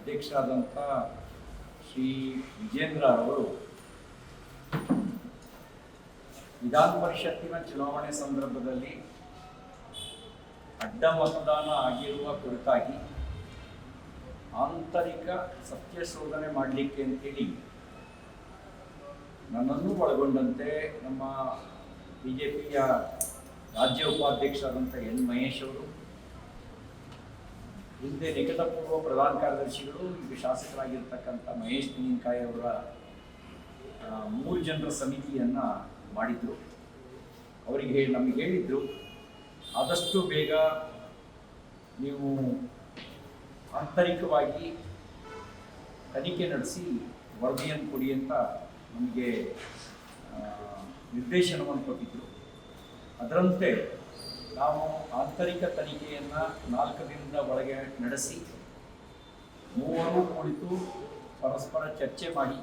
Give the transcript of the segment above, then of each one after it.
ಅಧ್ಯಕ್ಷರಾದಂಥ ಶ್ರೀ ವಿಜೇಂದ್ರ ಅವರು ವಿಧಾನ ಪರಿಷತ್ತಿನ ಚುನಾವಣೆ ಸಂದರ್ಭದಲ್ಲಿ ಅಡ್ಡ ಮತದಾನ ಆಗಿರುವ ಕುರಿತಾಗಿ ಆಂತರಿಕ ಸತ್ಯಶೋಧನೆ ಮಾಡಲಿಕ್ಕೆ ಅಂತೇಳಿ ನನ್ನನ್ನು ಒಳಗೊಂಡಂತೆ ನಮ್ಮ ಬಿಜೆಪಿಯ ರಾಜ್ಯ ಉಪಾಧ್ಯಕ್ಷರಾದಂಥ ಎನ್ ಮಹೇಶ್ ಅವರು, ಹಿಂದೆ ನಿಕಟಪೂರ್ವ ಪ್ರಧಾನ ಕಾರ್ಯದರ್ಶಿಗಳು, ಈಗ ಶಾಸಕರಾಗಿರ್ತಕ್ಕಂಥ ಮಹೇಶ್ ತೆಂಗಿನಕಾಯಿ ಅವರ 3 ಜನರ ಸಮಿತಿಯನ್ನು ಮಾಡಿದ್ರು. ಅವರಿಗೆ ನಮಗೆ ಹೇಳಿದ್ರು, ಆದಷ್ಟು ಬೇಗ ನೀವು ಆಂತರಿಕವಾಗಿ ತನಿಖೆ ನಡೆಸಿ ವರದಿಯನ್ನು ಕೊಡಿ ಅಂತ ನಮಗೆ ನಿರ್ದೇಶನವನ್ನು ಕೊಟ್ಟಿದ್ದರು. ಅದರಂತೆ ನಾವು ಆಂತರಿಕ ತನಿಖೆಯನ್ನು 4 ದಿನದ ಒಳಗೆ ನಡೆಸಿ ಮೂವರು ಕುಳಿತು ಪರಸ್ಪರ ಚರ್ಚೆ ಮಾಡಿ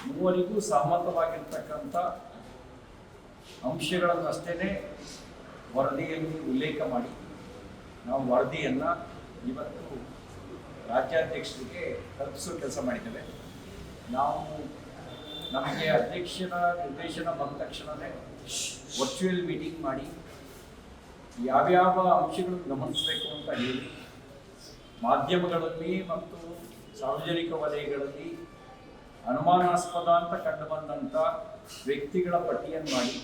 ಮೂವರಿಗೂ ಸಹಮತವಾಗಿರ್ತಕ್ಕಂಥ ಅಂಶಗಳನ್ನಷ್ಟೇ ವರದಿಯಲ್ಲಿ ಉಲ್ಲೇಖ ಮಾಡಿ ನಾವು ವರದಿಯನ್ನು ಇವತ್ತು ರಾಜ್ಯಾಧ್ಯಕ್ಷರಿಗೆ ತಲುಪಿಸೋ ಕೆಲಸ ಮಾಡಿದ್ದೇವೆ. ನಾವು ನಮಗೆ ಅಧ್ಯಕ್ಷರ ನಿರ್ದೇಶನ ಬಂದ ತಕ್ಷಣವೇ ವರ್ಚುವಲ್ ಮೀಟಿಂಗ್ ಮಾಡಿ ಯಾವ್ಯಾವ ಅಂಶಗಳನ್ನು ಗಮನಿಸಬೇಕು ಅಂತ ಹೇಳಿ ಮಾಧ್ಯಮಗಳಲ್ಲಿ ಮತ್ತು ಸಾರ್ವಜನಿಕ ವಲಯಗಳಲ್ಲಿ ಅನುಮಾನಾಸ್ಪದ ಅಂತ ಕಂಡು ಬಂದಂಥ ವ್ಯಕ್ತಿಗಳ ಪಟ್ಟಿಯನ್ನು ಮಾಡಿ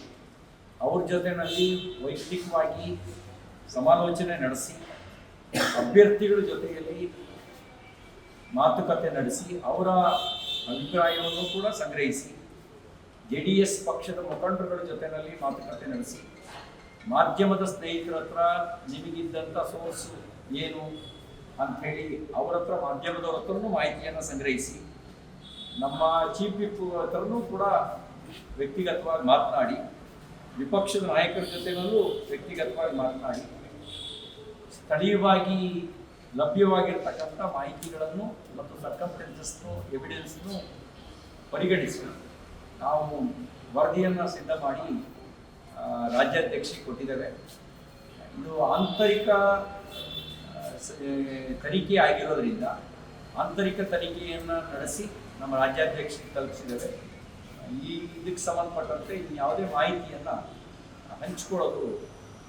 ಅವ್ರ ಜೊತೆಯಲ್ಲಿ ವೈಯಕ್ತಿಕವಾಗಿ ಸಮಾಲೋಚನೆ ನಡೆಸಿ ಅಭ್ಯರ್ಥಿಗಳ ಜೊತೆಯಲ್ಲಿ ಮಾತುಕತೆ ನಡೆಸಿ ಅವರ ಅಭಿಪ್ರಾಯವನ್ನು ಕೂಡ ಸಂಗ್ರಹಿಸಿ JDS ಪಕ್ಷದ ಮುಖಂಡರುಗಳ ಜೊತೆಯಲ್ಲಿ ಮಾತುಕತೆ ನಡೆಸಿ ಮಾಧ್ಯಮದ ಸ್ನೇಹಿತರ ಹತ್ರ ನಿಮಗಿದ್ದಂಥ ಸೋರ್ಸು ಏನು ಅಂಥೇಳಿ ಅವರ ಹತ್ರ ಮಾಧ್ಯಮದವ್ರ ಹತ್ರನೂ ಮಾಹಿತಿಯನ್ನು ಸಂಗ್ರಹಿಸಿ ನಮ್ಮ ಚೀಫ್ ವಿಪ್ ಹತ್ರನೂ ಕೂಡ ವ್ಯಕ್ತಿಗತವಾಗಿ ಮಾತನಾಡಿ ವಿಪಕ್ಷದ ನಾಯಕರ ಜೊತೆನಲ್ಲೂ ವ್ಯಕ್ತಿಗತವಾಗಿ ಮಾತನಾಡಿ ಸ್ಥಳೀಯವಾಗಿ ಲಭ್ಯವಾಗಿರ್ತಕ್ಕಂಥ ಮಾಹಿತಿಗಳನ್ನು ಮತ್ತು ಸರ್ಕಂಫರೆನ್ಸಸ್ನು ಎವಿಡೆನ್ಸ್ನು ಪರಿಗಣಿಸಿ ನಾವು ವರದಿಯನ್ನು ಸಿದ್ಧ ಮಾಡಿ ರಾಜ್ಯಾಧ್ಯಕ್ಷರಿಗೆ ಕೊಟ್ಟಿದ್ದೇವೆ. ಇದು ಆಂತರಿಕ ತನಿಖೆ ಆಗಿರೋದ್ರಿಂದ ಆಂತರಿಕ ತನಿಖೆಯನ್ನು ನಡೆಸಿ ನಮ್ಮ ರಾಜ್ಯಾಧ್ಯಕ್ಷರಿಗೆ ತಲುಪಿಸಿದ್ದೇವೆ. ಇದಕ್ಕೆ ಸಂಬಂಧಪಟ್ಟಂತೆ ಯಾವುದೇ ಮಾಹಿತಿಯನ್ನು ಹಂಚ್ಕೊಳ್ಳೋದು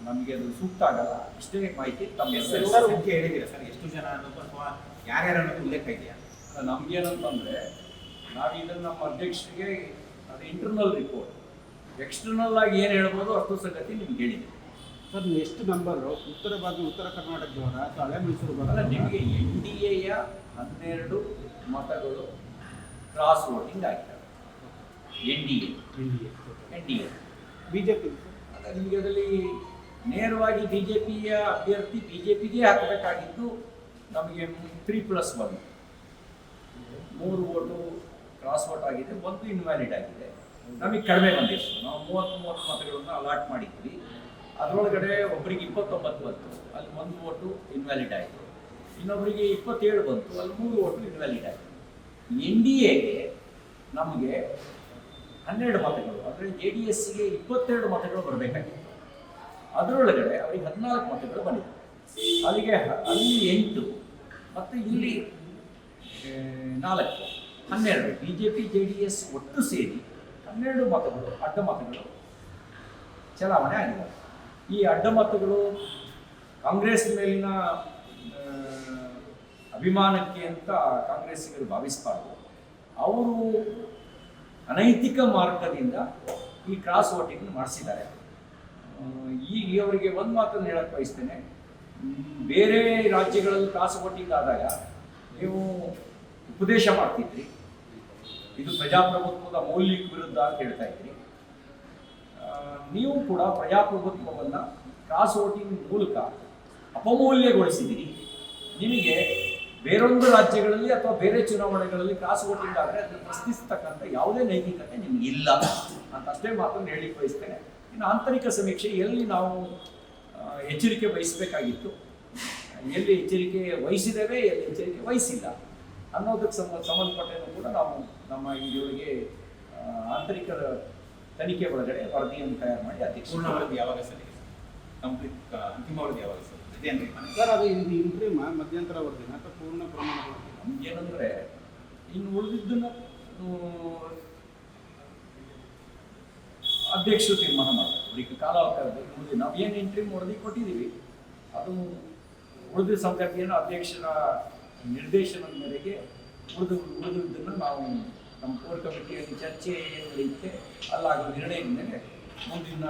ನಮಗೆ ಅದು ಸೂಕ್ತ ಆಗಲ್ಲ. ಇಷ್ಟೇ ಮಾಹಿತಿ ತಮ್ಮ ಸಂಖ್ಯೆ ಹೇಳಿದ್ದೀರಾ ಸರ್? ಎಷ್ಟು ಜನ ಅನ್ನೋದು ಅಥವಾ ಯಾರ್ಯಾರು ಅನ್ನೋದು ಉಲ್ಲೇಖ ಇದೆಯಾ? ನಮಗೇನಂತಂದರೆ ನಾವು ಇದನ್ನು ನಮ್ಮ ಅಧ್ಯಕ್ಷರಿಗೆ ಅದು ಇಂಟರ್ನಲ್ ರಿಪೋರ್ಟ್, ಎಕ್ಸ್ಟರ್ನಲ್ ಆಗಿ ಏನು ಹೇಳ್ಬೋದು ಅಷ್ಟು ಸಂಗತಿ ನಿಮ್ಗೆ ಹೇಳಿದೆ ಸರ್. ಎಷ್ಟು ನಂಬರು ಉತ್ತರ ಕರ್ನಾಟಕದವರ ಅಥವಾ ಹಳೆ ಮೈಸೂರು ಬರಲ್ಲ? ನಿಮಗೆ NDAಯ 12 ಮತಗಳು ಕ್ರಾಸ್ ವೋಟಿಂಗ್ ಆಗಿದ್ದಾವೆ. NDA ಬಿಜೆಪಿ ಅಲ್ಲ, ನಿಮಗೆ ಅದರಲ್ಲಿ ನೇರವಾಗಿ ಬಿಜೆಪಿಯ ಅಭ್ಯರ್ಥಿ ಬಿಜೆಪಿಗೆ ಹಾಕಬೇಕಾಗಿದ್ದು ನಮಗೆ 3+1 3 ವೋಟು ಕ್ರಾಸ್ ವೋಟ್ ಆಗಿದೆ, 1 ಇನ್ವ್ಯಾಲಿಡ್ ಆಗಿದೆ. ನಮಗೆ ಕಡಿಮೆ ಬಂದಿತ್ತು. ನಾವು 30 ಮತಗಳನ್ನು ಅಲಾಟ್ ಮಾಡಿದ್ವಿ. ಅದರೊಳಗಡೆ ಒಬ್ಬರಿಗೆ 29 ಬಂತು, ಅಲ್ಲಿ 1 ವೋಟು ಇನ್ವ್ಯಾಲಿಡ್ ಆಯಿತು. ಇನ್ನೊಬ್ಬರಿಗೆ 27 ಬಂತು, ಅಲ್ಲಿ 3 ವೋಟು ಇನ್ವ್ಯಾಲಿಡ್ ಆಯಿತು. NDAಗೆ ನಮಗೆ 12 ಮತಗಳು, ಅಂದರೆ JDSಗೆ 22 ಮತಗಳು ಬರಬೇಕಾಗಿತ್ತು. ಅದರೊಳಗಡೆ ಅವರಿಗೆ 14 ಮತಗಳು ಬಂದಿದೆ. ಅಲ್ಲಿಗೆ ಅಲ್ಲಿ 8 ಮತ್ತು ಇಲ್ಲಿ 4 12 ಬಿಜೆಪಿ JDS ಒಟ್ಟು ಸೇರಿ 12 ಮತಗಳು ಅಡ್ಡ ಮತಗಳು ಚಲಾವಣೆ ಆಗಿದೆ. ಈ ಅಡ್ಡ ಮತಗಳು ಕಾಂಗ್ರೆಸ್ ಮೇಲಿನ ಅಭಿಮಾನಕ್ಕೆ ಅಂತ ಕಾಂಗ್ರೆಸ್ಸಿಗರು ಭಾವಿಸಬಾರ್ದು. ಅವರು ಅನೈತಿಕ ಮಾರ್ಗದಿಂದ ಈ ಕ್ರಾಸ್ ವೋಟಿಂಗ್ ಮಾಡಿಸಿದ್ದಾರೆ. ಈಗ ಅವರಿಗೆ ಒಂದು ಮಾತನ್ನು ಹೇಳಕ್ಕೆ ಬಯಸ್ತೇನೆ, ಬೇರೆ ರಾಜ್ಯಗಳಲ್ಲಿ ಕ್ರಾಸ್ ವೋಟಿಂಗ್ ಆದಾಗ ನೀವು ಉಪದೇಶ ಮಾಡ್ತಿದ್ರಿ, ಇದು ಪ್ರಜಾಪ್ರಭುತ್ವದ ಮೌಲ್ಯಕ್ಕೆ ವಿರುದ್ಧ ಅಂತ ಹೇಳ್ತಾ ಇದ್ರಿ. ನೀವು ಕೂಡ ಪ್ರಜಾಪ್ರಭುತ್ವವನ್ನು ಕ್ರಾಸ್ ವೋಟಿಂಗ್ ಮೂಲಕ ಅಪಮೌಲ್ಯಗೊಳಿಸಿದಿರಿ. ನಿಮಗೆ ಬೇರೊಂದು ರಾಜ್ಯಗಳಲ್ಲಿ ಅಥವಾ ಬೇರೆ ಚುನಾವಣೆಗಳಲ್ಲಿ ಕ್ರಾಸ್ ವೋಟಿಂಗ್ ಆದರೆ ಅದನ್ನು ಪ್ರಶ್ನಿಸ್ತಕ್ಕಂಥ ಯಾವುದೇ ನೈತಿಕತೆ ನಿಮ್ಗೆ ಇಲ್ಲ ಅಂತ ಅಷ್ಟೇ ಮಾತನ್ನು ಹೇಳಿಕ್ಕೆ ಬಯಸ್ತೇನೆ. ಇನ್ನು ಆಂತರಿಕ ಸಮೀಕ್ಷೆ ಎಲ್ಲಿ ನಾವು ಎಚ್ಚರಿಕೆ ವಹಿಸಬೇಕಾಗಿತ್ತು, ಎಲ್ಲಿ ಎಚ್ಚರಿಕೆ ವಹಿಸಿದ್ದೇವೆ, ಎಲ್ಲಿ ಎಚ್ಚರಿಕೆ ವಹಿಸಿಲ್ಲ ಅನ್ನೋದಕ್ಕೆ ಸಂಬಂಧಪಟ್ಟನ್ನು ಕೂಡ ನಾವು ನಮ್ಮ ಇದರೊಳಗೆ ಆಂತರಿಕ ತನಿಖೆ ಒಳಗಡೆ ವರದಿಯನ್ನು ತಯಾರು ಮಾಡಿ ಅಧ್ಯಕ್ಷ ಪೂರ್ಣ ವರದಿ ಯಾವಾಗ ಸರ್? ಕಂಪ್ಲೀಟ್ ಅಂತಿಮ ವರದಿ ಯಾವಾಗ ಸರ್? ಇದೇನ್ರಿ ಸರ್ ಅದು ಇದು ಇಂಟ್ರಿಮ್ ಮಧ್ಯಂತರ ವರದಿನ ಅಥವಾ ಪೂರ್ಣ ಪ್ರಮಾಣ ವರದಿನ? ಏನಂದರೆ ಇನ್ನು ಉಳಿದಿದ್ದನ್ನು ಅಧ್ಯಕ್ಷರು ತೀರ್ಮಾನ ಮಾಡ್ತಾರೆ. ಈಗ ಕಾಲಾವಕಾಶದಲ್ಲಿ ಉಳಿದು ನಾವು ಏನು ಇಂಟ್ರಿಮ್ ವರದಿ ಕೊಟ್ಟಿದ್ದೀವಿ ಅದು ಉಳಿದ ಸಂಗತಿಯನ್ನು ಅಧ್ಯಕ್ಷರ ನಿರ್ದೇಶನದ ಮೇರೆಗೆ ಉಳಿದಿದ್ದನ್ನು ನಾವು ನಮ್ಮ ಕೋರ್ ಕಮಿಟಿಯಲ್ಲಿ ಚರ್ಚೆ ಏನು ನಡೆಯುತ್ತೆ ಅಲ್ಲಾಗೋ ನಿರ್ಣಯದ ಮೇಲೆ ಮುಂದಿನ